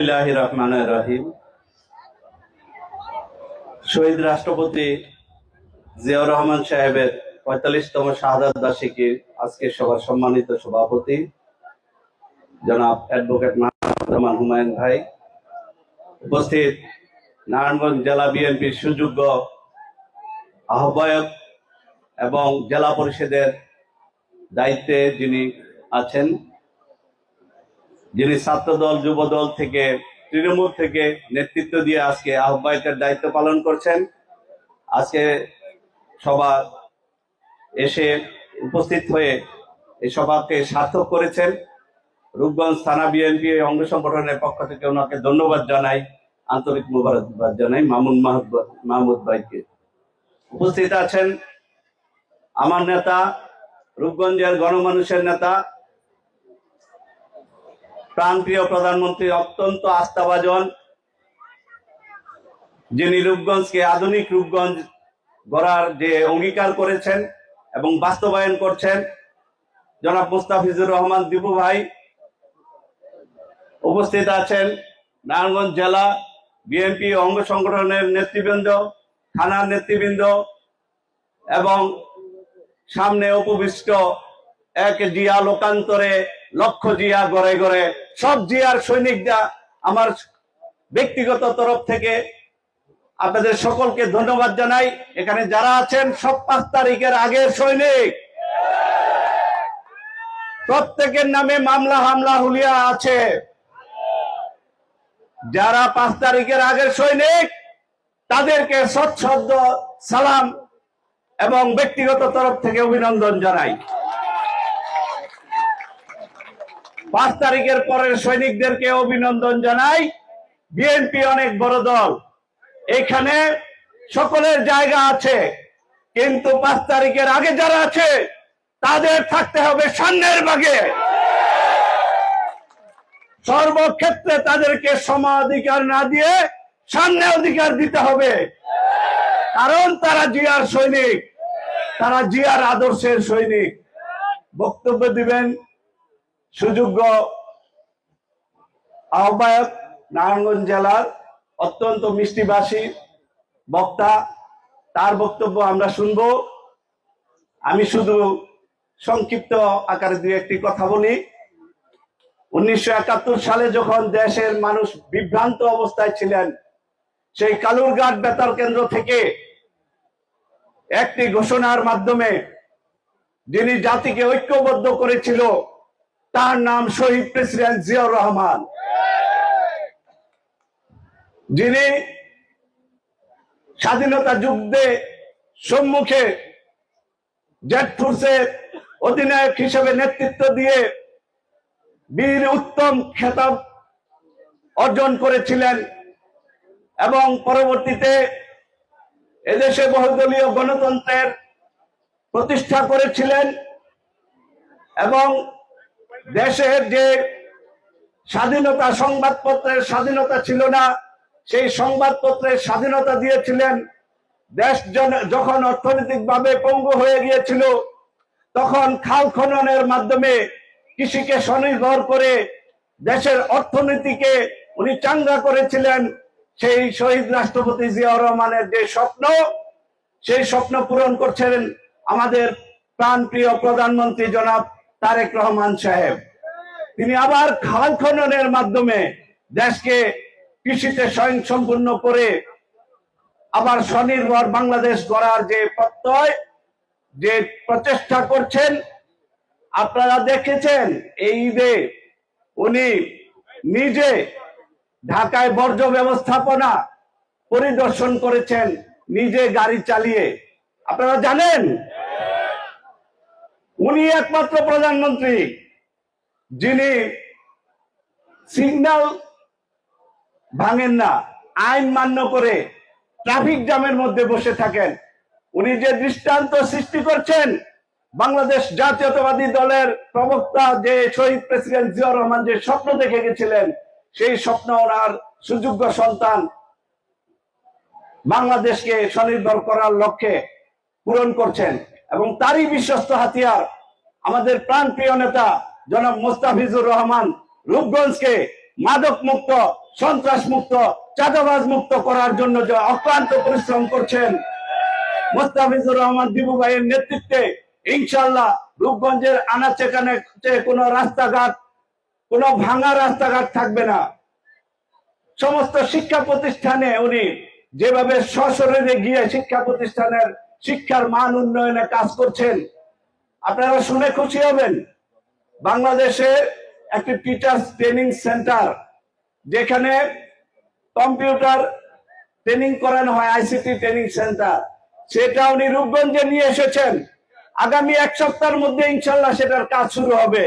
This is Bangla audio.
রহিম। শহীদ রাষ্ট্রপতি জিয়াউর রহমান সাহেবের ৪৫তম শাহাদাত বার্ষিকীর আজকে সভার সম্মানিত সভাপতি জনাব অ্যাডভোকেট মাহমুদ হুমায়ুন ভাই, উপস্থিত নারায়ণগঞ্জ জেলা বিএনপির সুযোগ্য আহ্বায়ক এবং জেলা পরিষদের দায়িত্বে যিনি আছেন, যিনি ছাত্রদল যুবদল থেকে তৃণমূল থেকে নেতৃত্ব দিয়ে আজকে আহ্বায়কের দায়িত্ব পালন করছেন, আজকে সভা এসে উপস্থিত হয়ে এই সভাকে সার্থক করেছেন। রূপগঞ্জ থানা বিএনপি অঙ্গ সংগঠনের পক্ষ থেকে ওনাকে ধন্যবাদ জানাই, আন্তরিক মোবারকবাদ জানাই মাহমুদ ভাইকে। উপস্থিত আছেন আমার নেতা, রূপগঞ্জের গণমানুষের নেতা, প্রাণপ্রিয় প্রধানমন্ত্রী, অত্যন্ত আস্থাভাজন, যিনি রূপগঞ্জকে আধুনিক রূপগঞ্জ গড়ার যে অঙ্গীকার করেছেন এবং বাস্তবায়ন করছেন, জনাব মুস্তাফিজুর রহমান দীপু ভাই। উপস্থিত আছেন নারায়ণগঞ্জ জেলা বিএনপি অঙ্গ সংগঠনের নেতৃবৃন্দ, থানার নেতৃবৃন্দ এবং সামনে উপবিষ্ট এক জিয়া লোকান্তরে লক্ষ জিয়া গড়ে গড়ে সব জিয়ার সৈনিকরা। আমার ব্যক্তিগত তরফ থেকে আপনাদের সকলকে ধন্যবাদ জানাই। এখানে যারা আছেন সব ৫ তারিখের আগের সৈনিক, প্রত্যেকের নামে মামলা হামলা হুলিয়া আছে। যারা ৫ তারিখের আগের সৈনিক তাদেরকে সশ্রদ্ধ সালাম এবং ব্যক্তিগত তরফ থেকে অভিনন্দন জানাই। ৫ তারিখের পরের সৈনিকদেরকে অভিনন্দন জানাই। বিএনপি অনেক বড় দল, এখানে সকলের জায়গা আছে, কিন্তু ৫ তারিখের আগে যারা আছে তাদের থাকতে হবে সামনের ভাগে। সর্বক্ষেত্রে তাদেরকে সমাধিকার না দিয়ে সামনে অধিকার দিতে হবে, কারণ তারা জিয়ার সৈনিক, তারা জিয়ার আদর্শের সৈনিক। বক্তব্য দিবেন সুযোগ্য আহ্বায়ক, নারায়ণগঞ্জ জেলার অত্যন্ত মিষ্টিভাষী বক্তা, তার বক্তব্য আমরা শুনবো। আমি শুধু সংক্ষিপ্ত আকারে দুই একটি কথা বলি। ১৯৭১ সালে যখন দেশের মানুষ বিভ্রান্ত অবস্থায় ছিলেন, সেই কালুরঘাট বেতার কেন্দ্র থেকে একটি ঘোষণার মাধ্যমে যিনি জাতিকে ঐক্যবদ্ধ করেছিল তার নাম শহীদ প্রেসিডেন্ট জিয়াউর রহমান, যিনি স্বাধীনতা যুদ্ধে সম্মুখে জেড ফোর্সের অধিনায়ক হিসেবে নেতৃত্ব দিয়ে বীর উত্তম খেতাব অর্জন করেছিলেন এবং পরবর্তীতে এদেশে বহুদলীয় গণতন্ত্রের প্রতিষ্ঠা করেছিলেন এবং দেশের যে স্বাধীনতা, সংবাদপত্রের স্বাধীনতা ছিল না, সেই সংবাদপত্রের স্বাধীনতা দিয়েছিলেন। দেশ যখন অর্থনৈতিকভাবে পঙ্গু হয়ে গিয়েছিল, তখন খাল খননের মাধ্যমে কৃষিকে স্বনির্ভর করে দেশের অর্থনীতিকে উনি চাঙ্গা করেছিলেন। সেই শহীদ রাষ্ট্রপতি জিয়াউর রহমানের যে স্বপ্ন, সেই স্বপ্ন পূরণ করছেন আমাদের প্রাণপ্রিয় প্রধানমন্ত্রী জনাব তারেক রহমান সাহেব। তিনি আবার খাল খননের মাধ্যমে দেশকে কৃষিতে স্বয়ংসম্পূর্ণ করে আবার স্বনির্ভর বাংলাদেশ গড়ার যে প্রত্যয়, যে প্রচেষ্টা করছেন, আপনারা দেখেছেন এই ঈদে উনি নিজে ঢাকায় বর্জ্য ব্যবস্থাপনা পরিদর্শন করেছেন, নিজে গাড়ি চালিয়ে। আপনারা জানেন উনি একমাত্র প্রধানমন্ত্রী যিনি সিগন্যাল ভাঙেন না, আইন মান্য করে ট্রাফিক জ্যামের মধ্যে বসে থাকেন। উনি যে দৃষ্টান্ত সৃষ্টি করছেন, বাংলাদেশ জাতীয়তাবাদী দলের প্রবক্তা যে শহীদ প্রেসিডেন্ট জিয়াউর রহমান যে স্বপ্ন দেখে গেছিলেন, সেই স্বপ্ন ওনার সুযোগ্য সন্তান বাংলাদেশকে স্বনির্ভর করার লক্ষ্যে পূরণ করছেন। এবং তারই বিশ্বস্ত হাতিয়ার আমাদের প্রাণপ্রিয় নেতা জনাব মুস্তাফিজুর রহমান রূপগঞ্জকে মাদক মুক্ত সন্ত্রাস মুক্ত, চাঁদাবাজ মুক্ত করার জন্য যে অক্লান্ত পরিশ্রম করছেন মোস্তাফিজুর রহমান দিবু ভাইয়ের নেতৃত্বে, ইনশাআল্লাহ রূপগঞ্জের আনাচে কানাচে কোনো রাস্তাঘাট, কোনো ভাঙা রাস্তাঘাট থাকবে না। সমস্ত শিক্ষা প্রতিষ্ঠানে উনি যেভাবে সশরীরে গিয়ে শিক্ষা প্রতিষ্ঠানের শিক্ষার মান উন্নয়নে কাজ করছেন, আপনারা শুনে খুশি হবেন। বাংলাদেশে একটি টিচার্স ট্রেনিং সেন্টার, যেখানে কম্পিউটার ট্রেনিং করানো হয়, আইসিটি ট্রেনিং সেন্টার, সেটা উনি রূপগঞ্জে নিয়ে এসেছেন। আগামী এক সপ্তাহের মধ্যে ইনশাল্লাহ সেটার কাজ শুরু হবে।